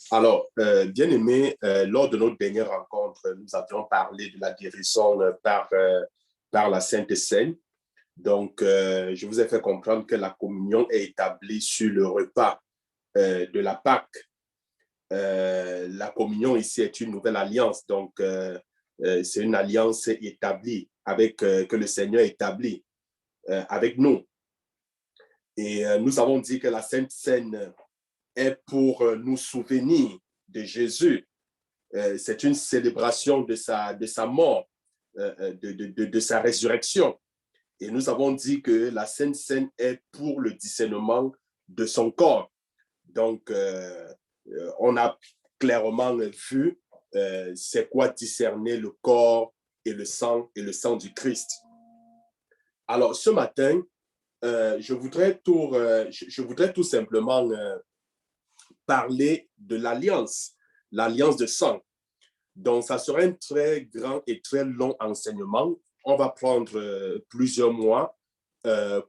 Alors, bien-aimé, lors de notre dernière rencontre, nous avions parlé de la guérison par la Sainte Seine. Donc, je vous ai fait comprendre que la communion est établie sur le repas de la Pâque. La communion ici est une nouvelle alliance. Donc, c'est une alliance établie que le Seigneur établit avec nous. Et nous avons dit que la Sainte Seine est pour nous souvenir de Jésus. C'est une célébration de sa mort, de sa résurrection. Et nous avons dit que la Sainte Seine est pour le discernement de son corps. Donc, on a clairement vu c'est quoi discerner le corps et le sang du Christ. Alors, ce matin, je voudrais tout simplement parler de l'alliance de sang. Donc, ça sera un très grand et très long enseignement. On va prendre plusieurs mois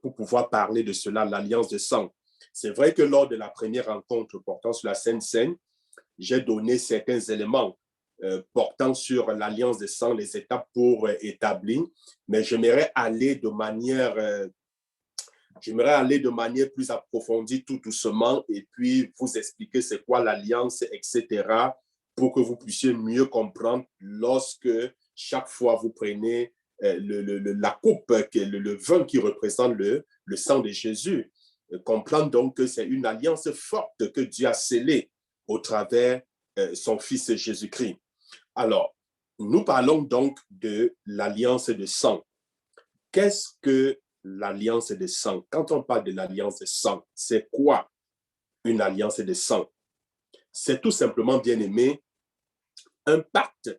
pour pouvoir parler de cela, l'alliance de sang. C'est vrai que lors de la première rencontre portant sur la Sainte Seine, j'ai donné certains éléments portant sur l'alliance de sang, les étapes pour établir, mais j'aimerais aller de manière plus approfondie tout doucement et puis vous expliquer c'est quoi l'alliance, etc., pour que vous puissiez mieux comprendre lorsque chaque fois vous prenez la coupe, le vin qui représente le sang de Jésus. Comprendre donc que c'est une alliance forte que Dieu a scellée au travers son Fils Jésus-Christ. Alors, nous parlons donc de l'alliance de sang. Qu'est-ce que l'alliance de sang? Quand on parle de l'alliance de sang, c'est quoi une alliance de sang? C'est tout simplement, bien aimé, un pacte.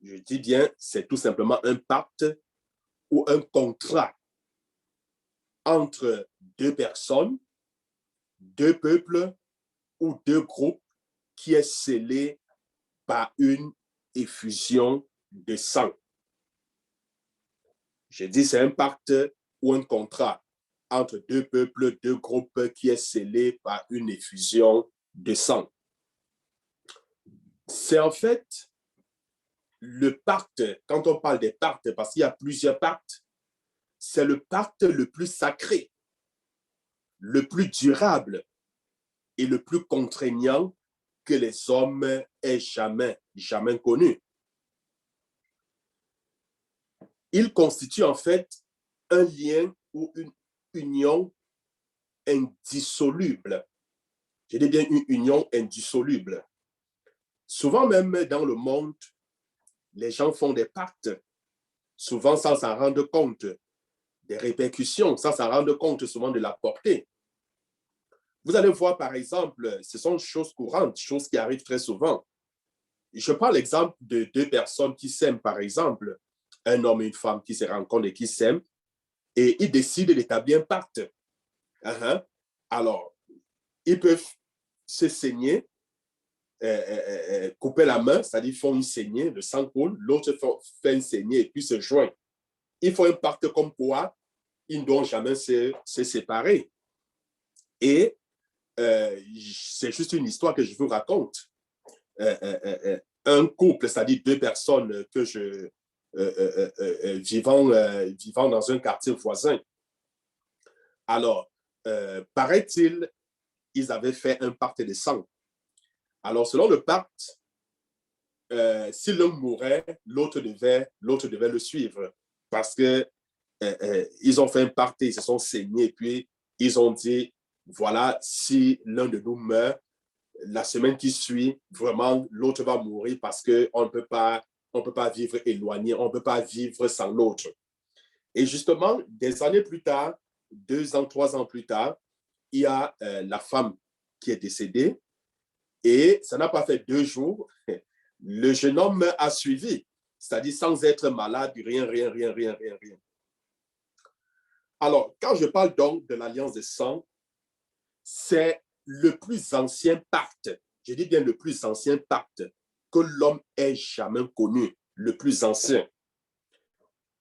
Je dis bien, c'est tout simplement un pacte ou un contrat entre deux personnes, deux peuples ou deux groupes qui est scellé par une effusion de sang. Je dis c'est un pacte ou un contrat entre deux peuples, deux groupes qui est scellé par une effusion de sang. C'est en fait le pacte, quand on parle des pactes, parce qu'il y a plusieurs pactes, c'est le pacte le plus sacré, le plus durable et le plus contraignant que les hommes aient jamais connu. Il constitue en fait un lien ou une union indissoluble. Je dis bien une union indissoluble. Souvent même dans le monde, les gens font des pactes, souvent sans s'en rendre compte des répercussions, sans s'en rendre compte souvent de la portée. Vous allez voir, par exemple, ce sont choses courantes, choses qui arrivent très souvent. Je prends l'exemple de deux personnes qui s'aiment, par exemple, un homme et une femme qui se rencontrent et qui s'aiment, et ils décident d'établir un pacte. Alors, ils peuvent se saigner, couper la main, c'est-à-dire font une saignée, le sang coule, l'autre fait une saignée et puis se joint. Ils font un pacte comme quoi ils ne doivent jamais se séparer. Et c'est juste une histoire que je vous raconte. Un couple, c'est-à-dire deux personnes vivant dans un quartier voisin. Alors, paraît-il, ils avaient fait un pacte de sang. Alors, selon le pacte, si l'un mourait, l'autre devait le suivre parce que ils ont fait un pacte, ils se sont saignés, puis ils ont dit, voilà, si l'un de nous meurt, la semaine qui suit, vraiment, l'autre va mourir parce qu'on ne peut pas vivre éloigné, on ne peut pas vivre sans l'autre. Et justement, des années plus tard, 2 ans, 3 ans plus tard, il y a la femme qui est décédée et ça n'a pas fait 2 jours, le jeune homme a suivi, c'est-à-dire sans être malade, rien. Alors, quand je parle donc de l'alliance de sang, c'est le plus ancien pacte, je dis bien le plus ancien pacte que l'homme ait jamais connu, le plus ancien.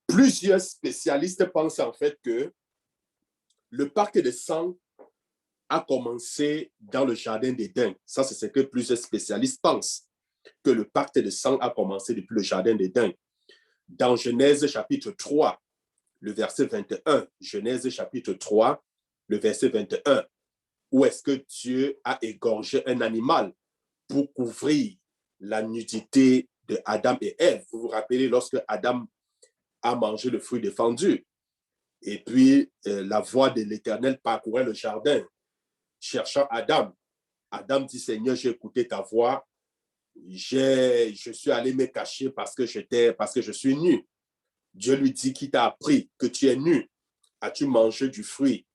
Plusieurs spécialistes pensent en fait que le pacte de sang a commencé dans le jardin d'Éden. Ça, c'est ce que plusieurs spécialistes pensent, que le pacte de sang a commencé depuis le jardin d'Éden. Dans Genèse chapitre 3, le verset 21, Genèse chapitre 3, le verset 21, où est-ce que Dieu a égorgé un animal pour couvrir la nudité de Adam et Ève. Vous vous rappelez lorsque Adam a mangé le fruit défendu. Et puis, la voix de l'Éternel parcourait le jardin, cherchant Adam. Adam dit, Seigneur, j'ai écouté ta voix. Je suis allé me cacher parce que je suis nu. Dieu lui dit, qui t'a appris que tu es nu? As-tu mangé du fruit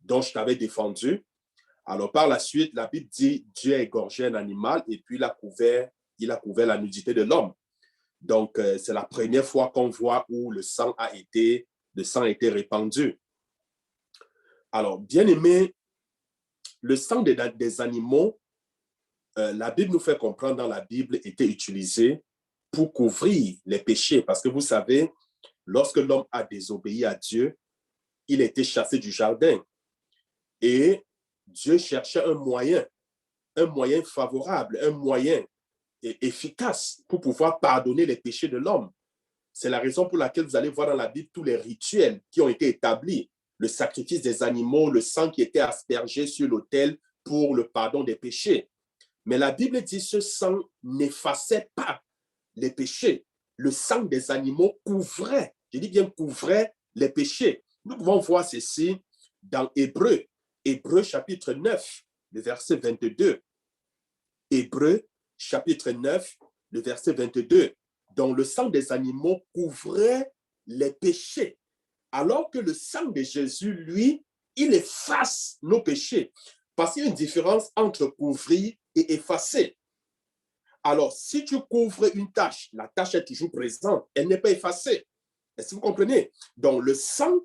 dont je t'avais défendu? Alors, par la suite, la Bible dit, Dieu a égorgé un animal et puis il a couvert la nudité de l'homme. Donc, c'est la première fois qu'on voit où le sang a été répandu. Alors, bien aimé, le sang des animaux, la Bible nous fait comprendre dans la Bible, était utilisé pour couvrir les péchés. Parce que vous savez, lorsque l'homme a désobéi à Dieu, il a été chassé du jardin. Et Dieu cherchait un moyen favorable, un moyen efficace pour pouvoir pardonner les péchés de l'homme. C'est la raison pour laquelle vous allez voir dans la Bible tous les rituels qui ont été établis, le sacrifice des animaux, le sang qui était aspergé sur l'autel pour le pardon des péchés. Mais la Bible dit que ce sang n'effaçait pas les péchés. Le sang des animaux couvrait, je dis bien couvrait les péchés. Nous pouvons voir ceci dans Hébreux chapitre 9, le verset 22. Hébreux chapitre 9, le verset 22. Donc le sang des animaux couvrait les péchés, alors que le sang de Jésus, lui, il efface nos péchés. Parce qu'il y a une différence entre couvrir et effacer. Alors, si tu couvres une tâche, la tâche est toujours présente, elle n'est pas effacée. Est-ce que vous comprenez? Donc, le sang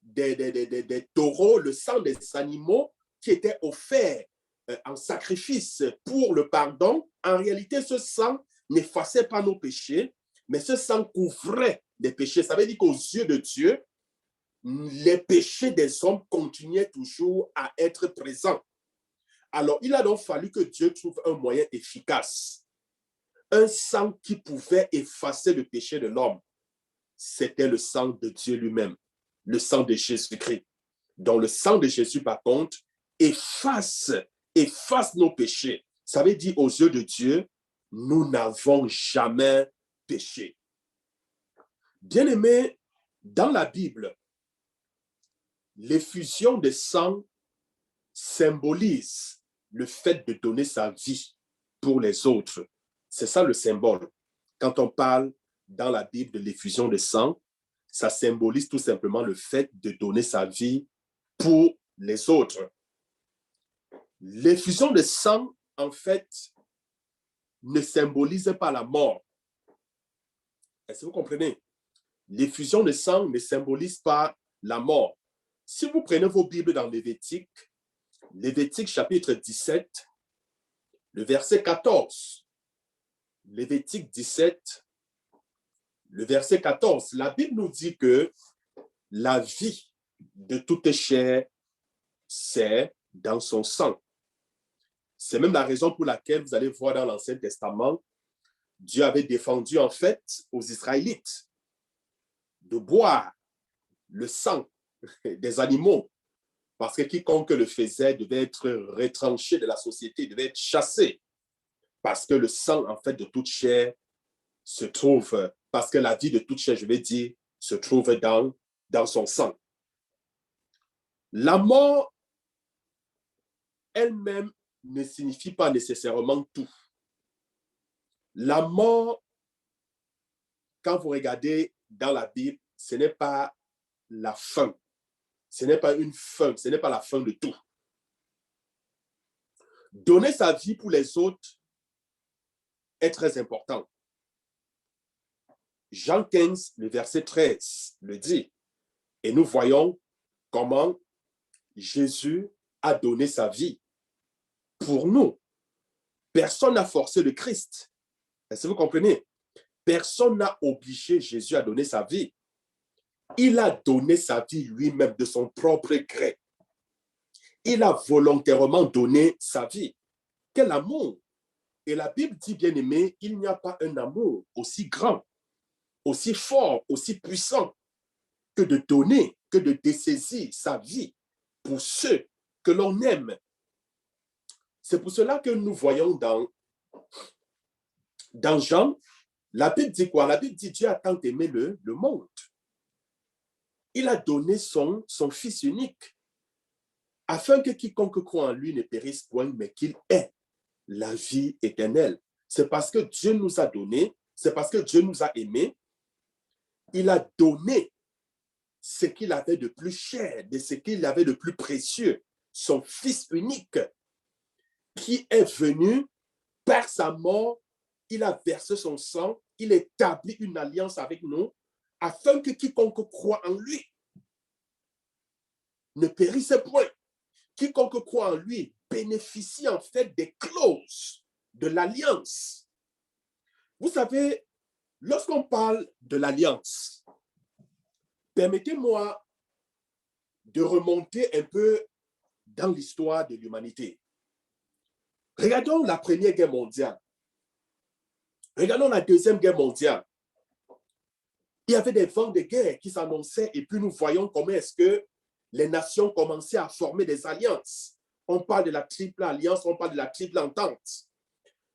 des taureaux, le sang des animaux qui était offert en sacrifice pour le pardon, en réalité, ce sang n'effaçait pas nos péchés, mais ce sang couvrait les péchés. Ça veut dire qu'aux yeux de Dieu, les péchés des hommes continuaient toujours à être présents. Alors, il a donc fallu que Dieu trouve un moyen efficace, un sang qui pouvait effacer le péché de l'homme. C'était le sang de Dieu lui-même, le sang de Jésus-Christ. Donc, le sang de Jésus, par contre, efface nos péchés. Ça veut dire aux yeux de Dieu, nous n'avons jamais péché. Bien-aimés, dans la Bible, l'effusion de sang symbolise le fait de donner sa vie pour les autres. C'est ça le symbole. Quand on parle dans la Bible de l'effusion de sang, ça symbolise tout simplement le fait de donner sa vie pour les autres. L'effusion de sang, en fait, ne symbolise pas la mort. Est-ce que vous comprenez? L'effusion de sang ne symbolise pas la mort. Si vous prenez vos Bibles dans Lévitique chapitre 17, le verset 14. Lévitique 17, le verset 14. La Bible nous dit que la vie de toute chair, c'est dans son sang. C'est même la raison pour laquelle vous allez voir dans l'Ancien Testament, Dieu avait défendu en fait aux Israélites de boire le sang des animaux, parce que quiconque le faisait devait être retranché de la société, devait être chassé, parce que le sang en fait de toute chair se trouve, parce que la vie de toute chair, je vais dire, se trouve dans son sang. La mort elle-même ne signifie pas nécessairement tout. La mort, quand vous regardez dans la Bible, ce n'est pas la fin. Ce n'est pas une fin, ce n'est pas la fin de tout. Donner sa vie pour les autres est très important. Jean 15, le verset 13 le dit. Et nous voyons comment Jésus a donné sa vie pour nous. Personne n'a forcé le Christ. Est-ce que vous comprenez? Personne n'a obligé Jésus à donner sa vie. Il a donné sa vie lui-même de son propre gré. Il a volontairement donné sa vie. Quel amour! Et la Bible dit, bien aimé, il n'y a pas un amour aussi grand, aussi fort, aussi puissant que de donner, que de dessaisir sa vie pour ceux que l'on aime. C'est pour cela que nous voyons dans Jean, la Bible dit quoi? La Bible dit Dieu a tant aimé le monde. Il a donné son Fils unique afin que quiconque croit en lui ne périsse point, mais qu'il ait la vie éternelle. C'est parce que Dieu nous a donné, c'est parce que Dieu nous a aimés, il a donné ce qu'il avait de plus cher, de ce qu'il avait de plus précieux, son Fils unique, qui est venu par sa mort, il a versé son sang, il établit une alliance avec nous, afin que quiconque croit en lui ne périsse point. Quiconque croit en lui bénéficie en fait des clauses de l'alliance. Vous savez, lorsqu'on parle de l'alliance, permettez-moi de remonter un peu dans l'histoire de l'humanité. Regardons la Première Guerre mondiale. Regardons la Deuxième Guerre mondiale. Il y avait des vents de guerre qui s'annonçaient et puis nous voyons comment est-ce que les nations commençaient à former des alliances. On parle de la triple alliance, on parle de la triple entente.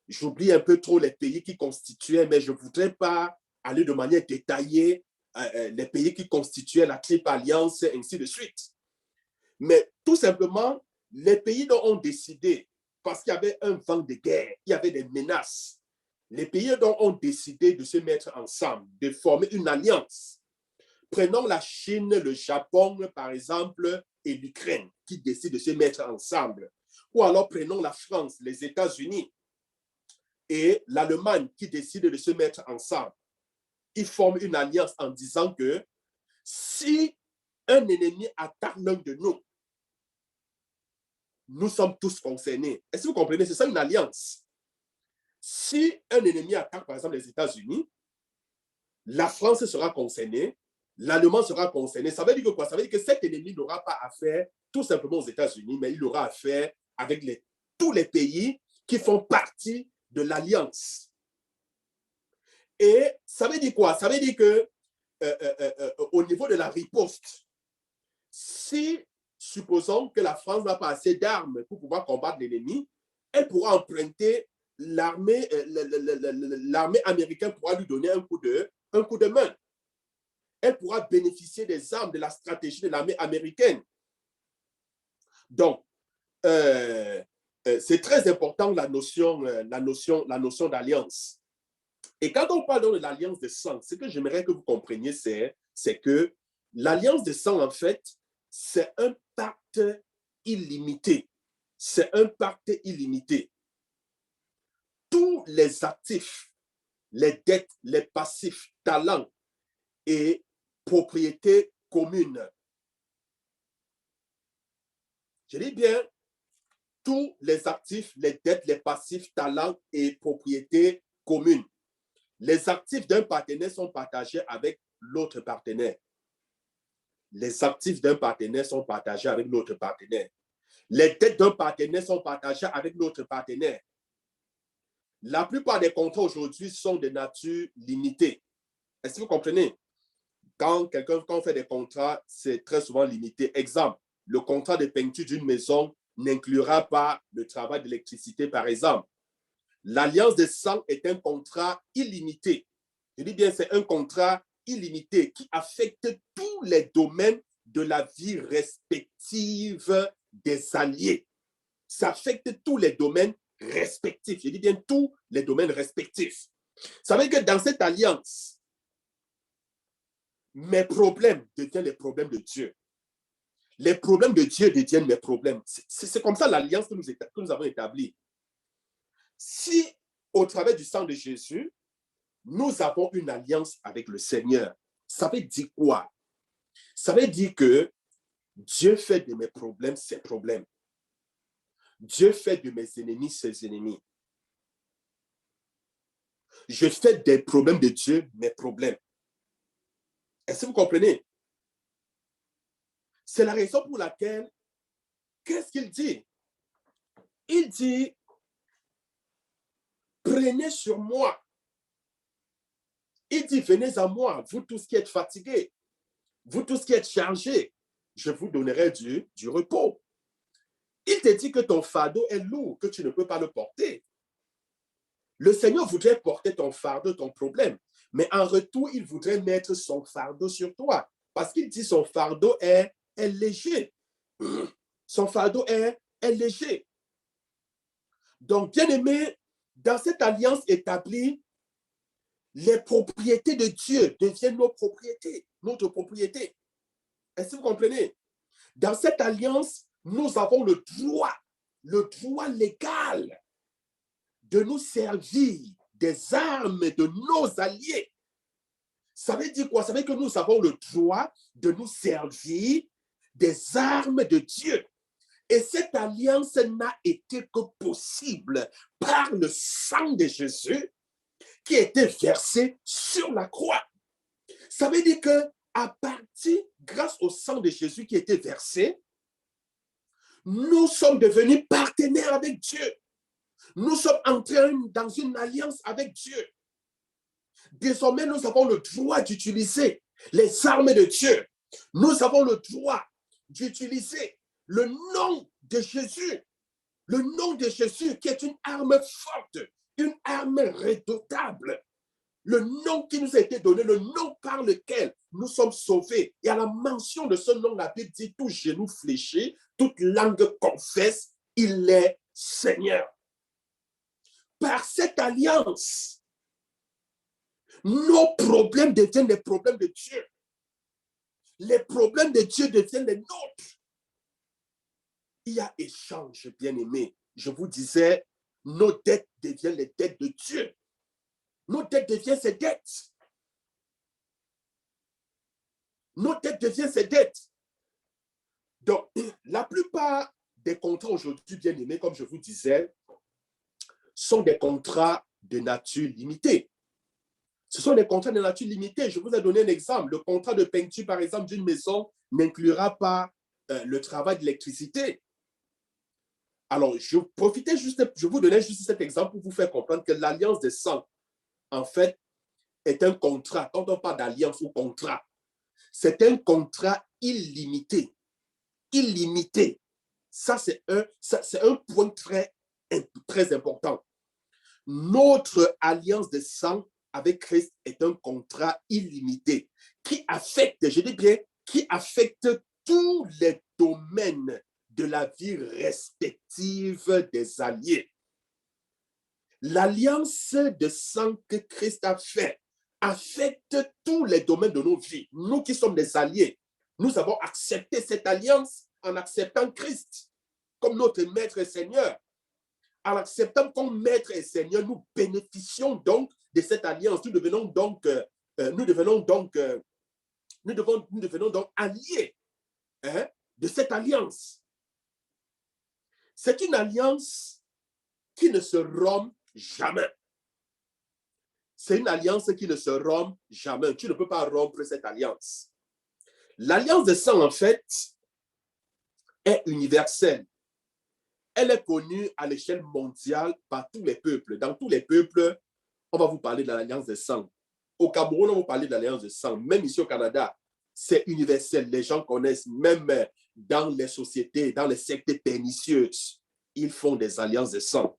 J'oublie un peu trop les pays qui constituaient, mais je ne voudrais pas aller de manière détaillée les pays qui constituaient la triple alliance, et ainsi de suite. Mais tout simplement, les pays dont on décidé, parce qu'il y avait un vent de guerre, il y avait des menaces, les pays dont ont décidé de se mettre ensemble, de former une alliance. Prenons la Chine, le Japon, par exemple, et l'Ukraine, qui décident de se mettre ensemble. Ou alors prenons la France, les États-Unis et l'Allemagne, qui décident de se mettre ensemble. Ils forment une alliance en disant que si un ennemi attaque l'un de nous, nous sommes tous concernés. Est-ce que vous comprenez? C'est ça une alliance. Si un ennemi attaque, par exemple, les États-Unis, la France sera concernée, l'Allemand sera concerné. Ça veut dire que quoi? Ça veut dire que cet ennemi n'aura pas affaire tout simplement aux États-Unis, mais il aura affaire avec tous les pays qui font partie de l'Alliance. Et ça veut dire quoi? Ça veut dire que au niveau de la riposte, si, supposons que la France n'a pas assez d'armes pour pouvoir combattre l'ennemi, elle pourra emprunter l'armée américaine pourra lui donner un coup de main. Elle pourra bénéficier des armes de la stratégie de l'armée américaine. Donc, c'est très important la notion d'alliance. Et quand on parle de l'alliance de sang, ce que j'aimerais que vous compreniez, c'est que l'alliance de sang, en fait, c'est un pacte illimité. C'est un pacte illimité. Tous les actifs, les dettes, les passifs, talents et propriétés communes. Je dis bien, tous les actifs, les dettes, les passifs, talents et propriétés communes. Les actifs d'un partenaire sont partagés avec l'autre partenaire. Les actifs d'un partenaire sont partagés avec l'autre partenaire. Les dettes d'un partenaire sont partagées avec l'autre partenaire. La plupart des contrats aujourd'hui sont de nature limitée. Est-ce que vous comprenez? Quand on fait des contrats, c'est très souvent limité. Exemple, le contrat de peinture d'une maison n'inclura pas le travail d'électricité, par exemple. L'alliance de sang est un contrat illimité. Je dis bien, c'est un contrat illimité qui affecte tous les domaines de la vie respective des alliés. Ça affecte tous les domaines respectifs. Je dis bien tous les domaines respectifs. Ça veut dire que dans cette alliance, mes problèmes deviennent les problèmes de Dieu. Les problèmes de Dieu deviennent mes problèmes. C'est comme ça l'alliance que nous avons établie. Si, au travers du sang de Jésus, nous avons une alliance avec le Seigneur, ça veut dire quoi? Ça veut dire que Dieu fait de mes problèmes ses problèmes. Dieu fait de mes ennemis ses ennemis. Je fais des problèmes de Dieu mes problèmes. Est-ce que vous comprenez? C'est la raison pour laquelle qu'est-ce qu'il dit? Il dit, prenez sur moi. Il dit, venez à moi, vous tous qui êtes fatigués, vous tous qui êtes chargés, je vous donnerai du repos. Il te dit que ton fardeau est lourd, que tu ne peux pas le porter. Le Seigneur voudrait porter ton fardeau, ton problème, mais en retour, il voudrait mettre son fardeau sur toi, parce qu'il dit son fardeau est léger. Son fardeau est léger. Donc, bien aimé, dans cette alliance établie, les propriétés de Dieu deviennent nos propriétés, notre propriété. Est-ce que vous comprenez? Dans cette alliance, nous avons le droit légal de nous servir des armes de nos alliés. Ça veut dire quoi? Ça veut dire que nous avons le droit de nous servir des armes de Dieu. Et cette alliance n'a été que possible par le sang de Jésus qui a été versé sur la croix. Ça veut dire que à partir, grâce au sang de Jésus qui a été versé, nous sommes devenus partenaires avec Dieu. Nous sommes entrés dans une alliance avec Dieu. Désormais, nous avons le droit d'utiliser les armes de Dieu. Nous avons le droit d'utiliser le nom de Jésus. Le nom de Jésus qui est une arme forte, une arme redoutable. Le nom qui nous a été donné, le nom par lequel nous sommes sauvés. Et à la mention de ce nom, la Bible dit, tout genou fléchi, toute langue confesse, il est Seigneur. Par cette alliance, nos problèmes deviennent les problèmes de Dieu. Les problèmes de Dieu deviennent les nôtres. Il y a échange, bien-aimés. Je vous disais, nos dettes deviennent les dettes de Dieu. Nos dettes deviennent ses dettes. Nos dettes deviennent ses dettes. Donc, la plupart des contrats aujourd'hui, bien-aimés, comme je vous disais, sont des contrats de nature limitée. Ce sont des contrats de nature limitée. Je vous ai donné un exemple. Le contrat de peinture, par exemple, d'une maison n'inclura pas le travail d'électricité. Alors, je vous donnais juste cet exemple pour vous faire comprendre que l'alliance des sang, en fait, est un contrat. Quand on parle d'alliance ou contrat, c'est un contrat illimité. Illimité. Ça, c'est un point très important. Notre alliance de sang avec Christ est un contrat illimité qui affecte, je dis bien, qui affecte tous les domaines de la vie respective des alliés. L'alliance de sang que Christ a fait affecte tous les domaines de nos vies. Nous qui sommes des alliés, nous avons accepté cette alliance en acceptant Christ comme notre Maître et Seigneur. En acceptant comme Maître et Seigneur, nous bénéficions donc de cette alliance. Nous devenons donc alliés de cette alliance. C'est une alliance qui ne se rompt jamais. C'est une alliance qui ne se rompt jamais. Tu ne peux pas rompre cette alliance. L'alliance de sang, en fait, est universelle. Elle est connue à l'échelle mondiale par tous les peuples. Dans tous les peuples, on va vous parler de l'alliance de sang. Au Cameroun, on va vous parler de l'alliance de sang. Même ici au Canada, c'est universel. Les gens connaissent, même dans les sociétés, dans les sectes pernicieuses, ils font des alliances de sang.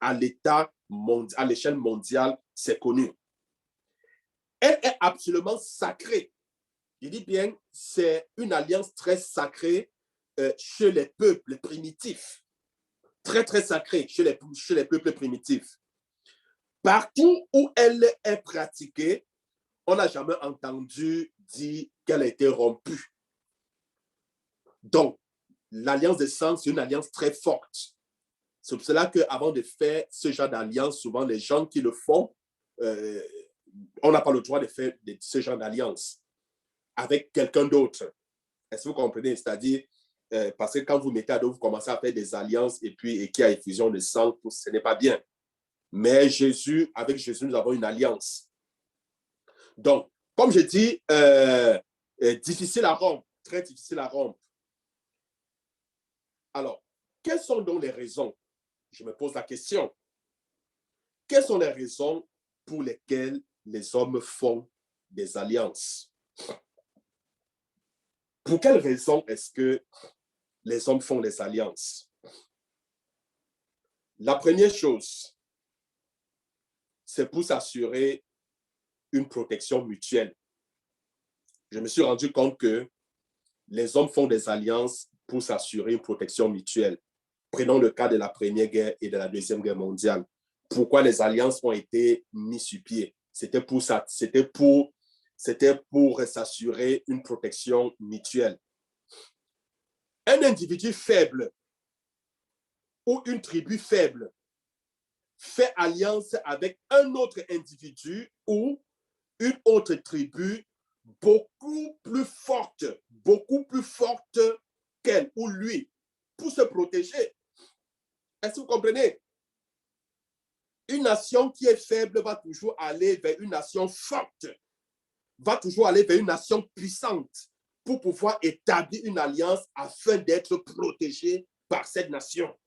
À l'échelle mondiale, c'est connu. Elle est absolument sacrée. Je dis bien, c'est une alliance très sacrée chez les peuples primitifs. Très, très sacrée chez les peuples primitifs. Partout où elle est pratiquée, on n'a jamais entendu dire qu'elle a été rompue. Donc, l'alliance de sang, c'est une alliance très forte. C'est pour cela qu'avant de faire ce genre d'alliance, souvent les gens qui le font, on n'a pas le droit de faire ce genre d'alliance avec quelqu'un d'autre. Est-ce que vous comprenez? C'est-à-dire, parce que quand vous mettez à dos, vous commencez à faire des alliances et qu'il y a effusion de sang, ce n'est pas bien. Mais avec Jésus, nous avons une alliance. Donc, comme je dis, difficile à rompre, très difficile à rompre. Alors, quelles sont donc les raisons? Je me pose la question. Quelles sont les raisons pour lesquelles les hommes font des alliances? Pour quelles raisons est-ce que les hommes font des alliances? La première chose, c'est pour s'assurer une protection mutuelle. Je me suis rendu compte que les hommes font des alliances pour s'assurer une protection mutuelle. Prenons le cas de la Première Guerre et de la Deuxième Guerre mondiale. Pourquoi les alliances ont été mises sur pied? C'était pour s'assurer une protection mutuelle. Un individu faible ou une tribu faible fait alliance avec un autre individu ou une autre tribu beaucoup plus forte qu'elle ou lui pour se protéger. Est-ce que vous comprenez? Une nation qui est faible va toujours aller vers une nation forte, va toujours aller vers une nation puissante pour pouvoir établir une alliance afin d'être protégé par cette nation.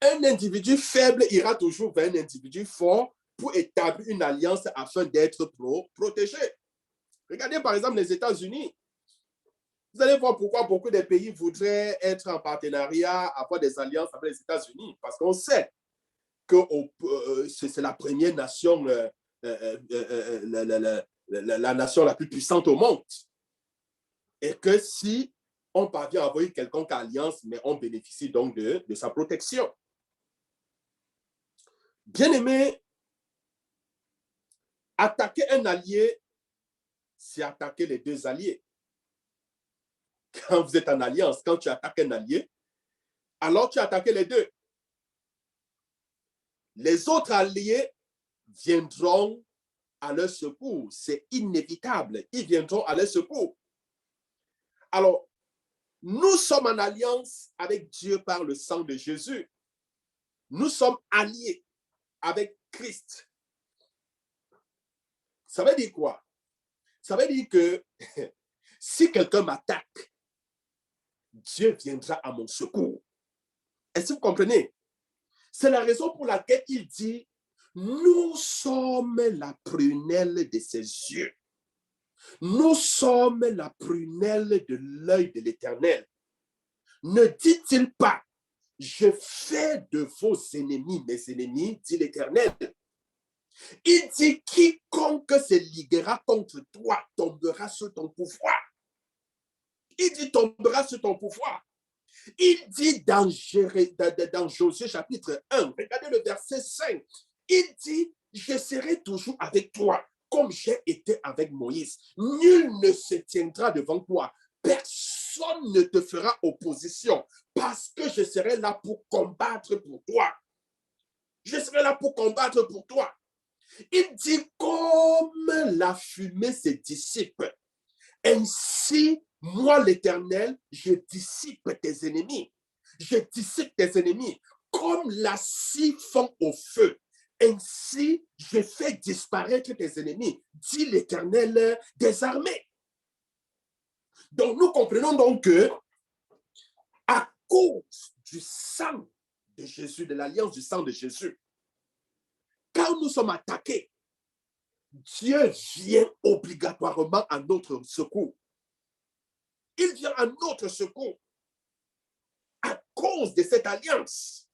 Un individu faible ira toujours vers un individu fort pour établir une alliance afin d'être protégé. Regardez par exemple les États-Unis. Vous allez voir pourquoi beaucoup de pays voudraient être en partenariat, avoir des alliances avec les États-Unis, parce qu'on sait que c'est la première nation, la nation la plus puissante au monde. Et que si on parvient à avoir quelconque alliance, mais on bénéficie donc de sa protection. Bien aimé, attaquer un allié, c'est attaquer les deux alliés. Quand vous êtes en alliance, quand tu attaques un allié, alors tu attaques les deux. Les autres alliés viendront à leur secours. C'est inévitable. Ils viendront à leur secours. Alors, nous sommes en alliance avec Dieu par le sang de Jésus. Nous sommes alliés avec Christ. Ça veut dire quoi? Ça veut dire que si quelqu'un m'attaque, Dieu viendra à mon secours. Est-ce que vous comprenez? C'est la raison pour laquelle il dit, nous sommes la prunelle de ses yeux. Nous sommes la prunelle de l'œil de l'Éternel. Ne dit-il pas, je fais de vos ennemis mes ennemis, dit l'Éternel. Il dit, quiconque se liguera contre toi tombera sous ton pouvoir. Il dit, tombera sous ton pouvoir. Il dit dans Josué chapitre 1, regardez le verset 5, il dit, je serai toujours avec toi, comme j'ai été avec Moïse. Nul ne se tiendra devant toi. Personne ne te fera opposition, parce que je serai là pour combattre pour toi. Je serai là pour combattre pour toi. Il dit, comme la fumée se dissipe, ainsi, moi, l'Éternel, je dissipe tes ennemis. Je dissipe tes ennemis. Comme la scie fond au feu, ainsi, je fais disparaître tes ennemis, dit l'Éternel des armées. Donc, nous comprenons donc que, à cause du sang de Jésus, de l'alliance du sang de Jésus, quand nous sommes attaqués, Dieu vient obligatoirement à notre secours. Il vient à notre secours à cause de cette alliance.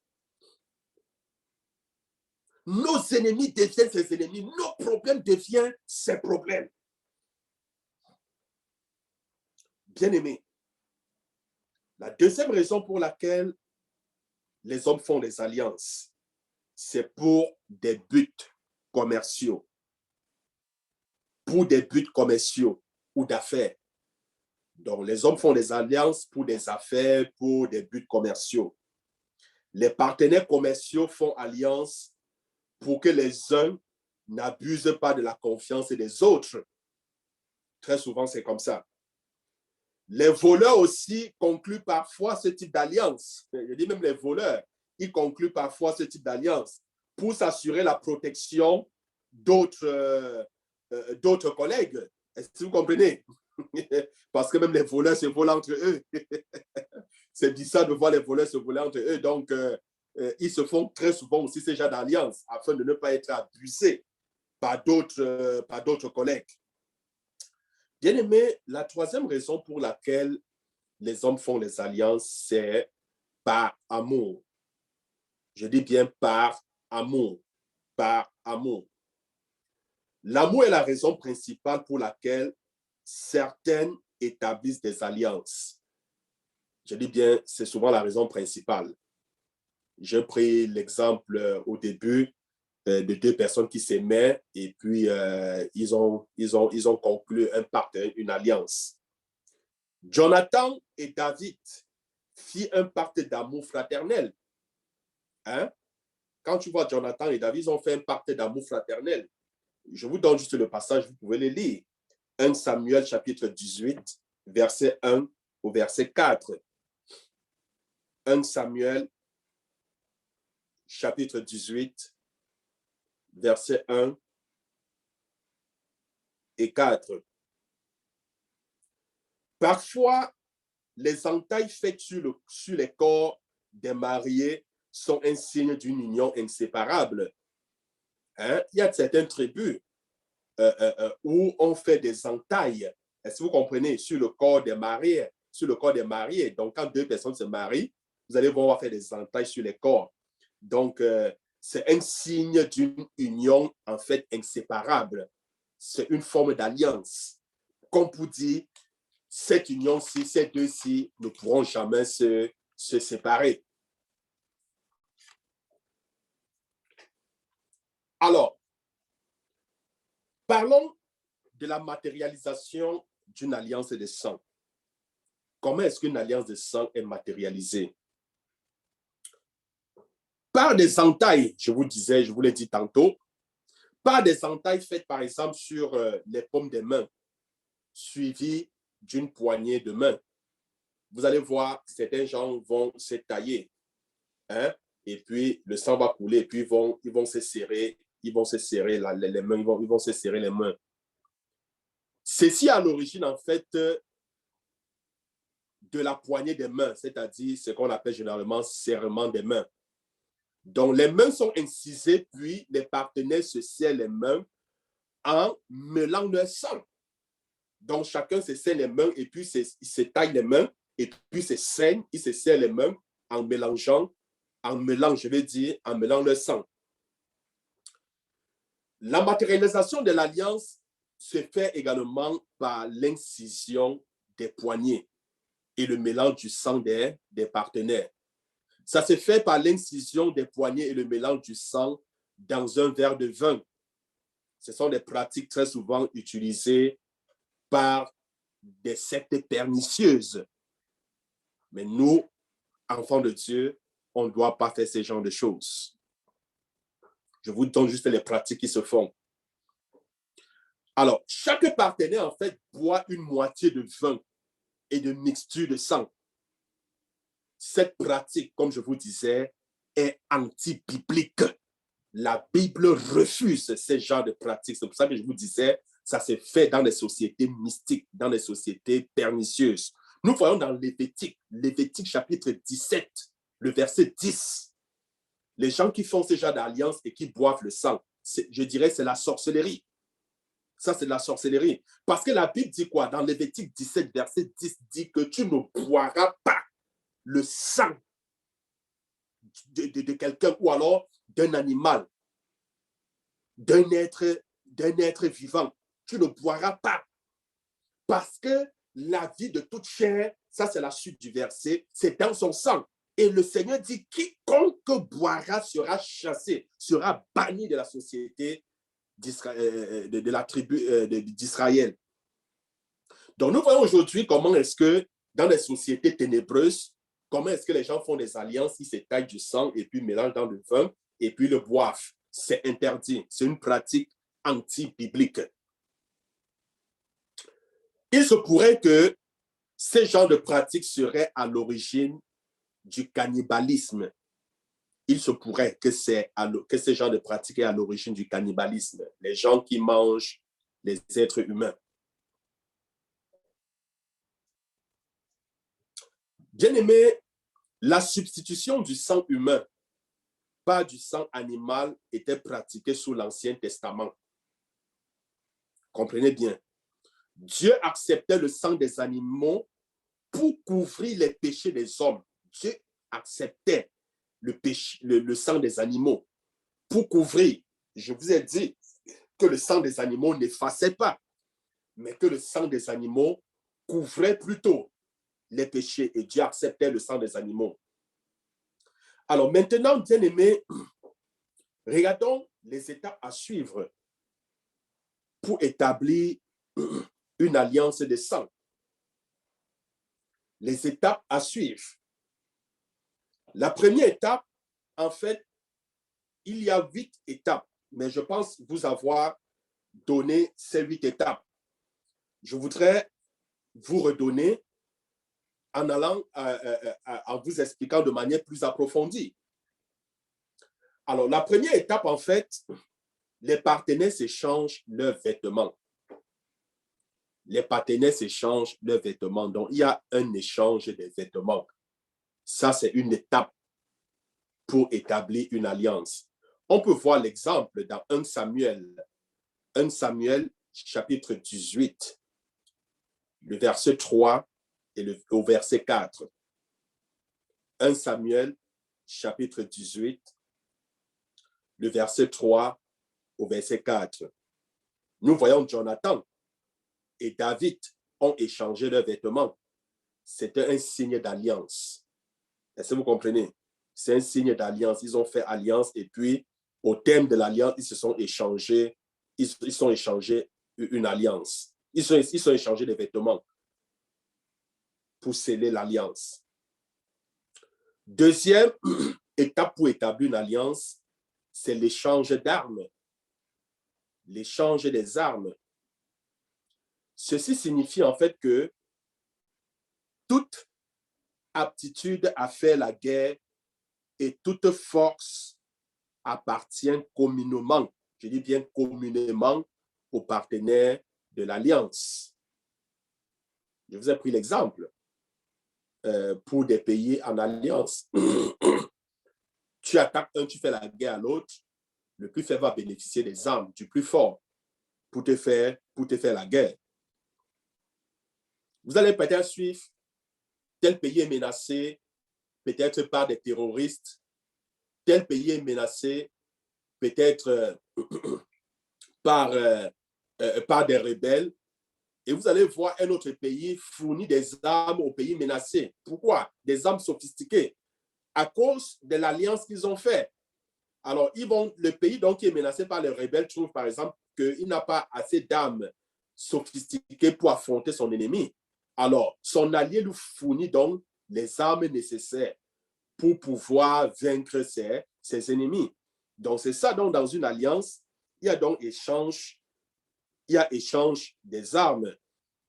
Nos ennemis deviennent ses ennemis, nos problèmes deviennent ses problèmes. Bien-aimés, la deuxième raison pour laquelle les hommes font des alliances, c'est pour des buts commerciaux. Pour des buts commerciaux ou d'affaires. Donc, les hommes font des alliances pour des affaires, pour des buts commerciaux. Les partenaires commerciaux font alliance pour que les uns n'abusent pas de la confiance des autres. Très souvent, c'est comme ça. Les voleurs aussi concluent parfois ce type d'alliance. Je dis même les voleurs, ils concluent parfois ce type d'alliance pour s'assurer la protection d'autres collègues. Est-ce que vous comprenez? Parce que même les voleurs se volent entre eux. C'est bizarre de voir les voleurs se voler entre eux. Donc, ils se font très souvent aussi ces genres d'alliances afin de ne pas être abusés par d'autres collègues. Bien aimé, la troisième raison pour laquelle les hommes font les alliances, c'est par amour. Je dis bien par amour. Par amour. L'amour est la raison principale pour laquelle certaines établissent des alliances. Je dis bien, c'est souvent la raison principale. J'ai pris l'exemple au début de deux personnes qui s'aimaient et puis ils ont conclu un pacte, une alliance. Jonathan et David firent un pacte d'amour fraternel. Hein? Quand tu vois Jonathan et David, ils ont fait un pacte d'amour fraternel. Je vous donne juste le passage, vous pouvez le lire. 1 Samuel chapitre 18, verset 1 au verset 4. 1 Samuel chapitre 18, verset 1 et 4. Parfois, les entailles faites sur les corps des mariés sont un signe d'une union inséparable. Hein? Il y a certaines tribus où on fait des entailles, est-ce que vous comprenez, sur le corps des mariés, sur le corps des mariés. Donc, quand deux personnes se marient, vous allez voir faire des entailles sur les corps. Donc, c'est un signe d'une union, en fait, inséparable. C'est une forme d'alliance. Comme pour dire, cette union-ci, ces deux-ci ne pourront jamais se séparer. Alors, parlons de la matérialisation d'une alliance de sang. Comment est-ce qu'une alliance de sang est matérialisée? Par des entailles, je vous l'ai dit tantôt, par des entailles faites par exemple sur les paumes des mains, suivies d'une poignée de main. Vous allez voir, certains gens vont se tailler, hein? Et puis le sang va couler, et puis ils vont se serrer, les mains, ils vont se serrer les mains. Ceci à l'origine, en fait, de la poignée des mains, c'est-à-dire ce qu'on appelle généralement serrement des mains. Donc, les mains sont incisées, puis les partenaires se serrent les mains en mêlant leur sang. Donc, chacun se serre les mains et puis il se taille les mains et puis se saigne, il se serre les mains en mêlant leur sang. La matérialisation de l'alliance se fait également par l'incision des poignets et le mélange du sang des partenaires. Ça se fait par l'incision des poignets et le mélange du sang dans un verre de vin. Ce sont des pratiques très souvent utilisées par des sectes pernicieuses. Mais nous, enfants de Dieu, on ne doit pas faire ce genre de choses. Je vous donne juste les pratiques qui se font. Alors, chaque partenaire, en fait, boit une moitié de vin et de mixture de sang. Cette pratique, comme je vous disais, est anti-biblique. La Bible refuse ce genre de pratique. C'est pour ça que je vous disais, ça se fait dans les sociétés mystiques, dans les sociétés pernicieuses. Nous voyons dans Lévitique chapitre 17, le verset 10. Les gens qui font ce genre d'alliance et qui boivent le sang, je dirais c'est la sorcellerie. Ça, c'est de la sorcellerie. Parce que la Bible dit quoi? Dans Lévitique 17, verset 10, dit que tu ne boiras pas le sang de quelqu'un ou alors d'un animal, d'un être vivant. Tu ne boiras pas. Parce que la vie de toute chair, ça c'est la suite du verset, c'est dans son sang. Et le Seigneur dit, quiconque boira sera chassé, sera banni de la société de la tribu d'Israël. Donc nous voyons aujourd'hui comment est-ce que dans les sociétés ténébreuses, comment est-ce que les gens font des alliances, ils se taillent du sang et puis mélangent dans le vin et puis le boivent. C'est interdit. C'est une pratique anti-biblique. Il se pourrait que ces genres de pratiques seraient à l'origine du cannibalisme. Il se pourrait que ce genre de pratique est à l'origine du cannibalisme. Les gens qui mangent les êtres humains. Bien-aimés, la substitution du sang humain par du sang animal était pratiquée sous l'Ancien Testament. Comprenez bien. Dieu acceptait le sang des animaux pour couvrir les péchés des hommes. Dieu acceptait le sang des animaux pour couvrir. Je vous ai dit que le sang des animaux n'effaçait pas, mais que le sang des animaux couvrait plutôt les péchés et Dieu acceptait le sang des animaux. Alors maintenant, bien-aimés, regardons les étapes à suivre pour établir une alliance de sang. Les étapes à suivre. La première étape, en fait, il y a 8 étapes, mais je pense vous avoir donné ces 8 étapes. Je voudrais vous redonner en en vous expliquant de manière plus approfondie. Alors, la première étape, en fait, les partenaires s'échangent leurs vêtements. Les partenaires s'échangent leurs vêtements. Donc, il y a un échange des vêtements. Ça, c'est une étape pour établir une alliance. On peut voir l'exemple dans 1 Samuel. 1 Samuel, chapitre 18, le verset 3 et au verset 4. 1 Samuel, chapitre 18, le verset 3 au verset 4. Nous voyons Jonathan et David ont échangé leurs vêtements. C'était un signe d'alliance. Est-ce que vous comprenez? C'est un signe d'alliance. Ils ont fait alliance et puis, au terme de l'alliance, ils se sont échangés, ils ont échangé une alliance. Ils ont échangé des vêtements pour sceller l'alliance. Deuxième étape pour établir une alliance, c'est l'échange d'armes. L'échange des armes. Ceci signifie en fait que toute aptitude à faire la guerre et toute force appartient communément, je dis bien communément, aux partenaires de l'alliance. Je vous ai pris l'exemple pour des pays en alliance. Tu attaques un, tu fais la guerre à l'autre, le plus faible va bénéficier des armes du plus fort pour te faire la guerre. Vous allez peut-être suivre, tel pays est menacé, peut-être par des terroristes, tel pays est menacé, peut-être par des rebelles, et vous allez voir un autre pays fournir des armes aux pays menacés. Pourquoi? Des armes sophistiquées, à cause de l'alliance qu'ils ont faite. Alors, le pays donc, qui est menacé par les rebelles trouve par exemple qu'il n'a pas assez d'armes sophistiquées pour affronter son ennemi. Alors, son allié lui fournit donc les armes nécessaires pour pouvoir vaincre ses ennemis. Donc, c'est ça, donc, dans une alliance, il y a donc échange des armes.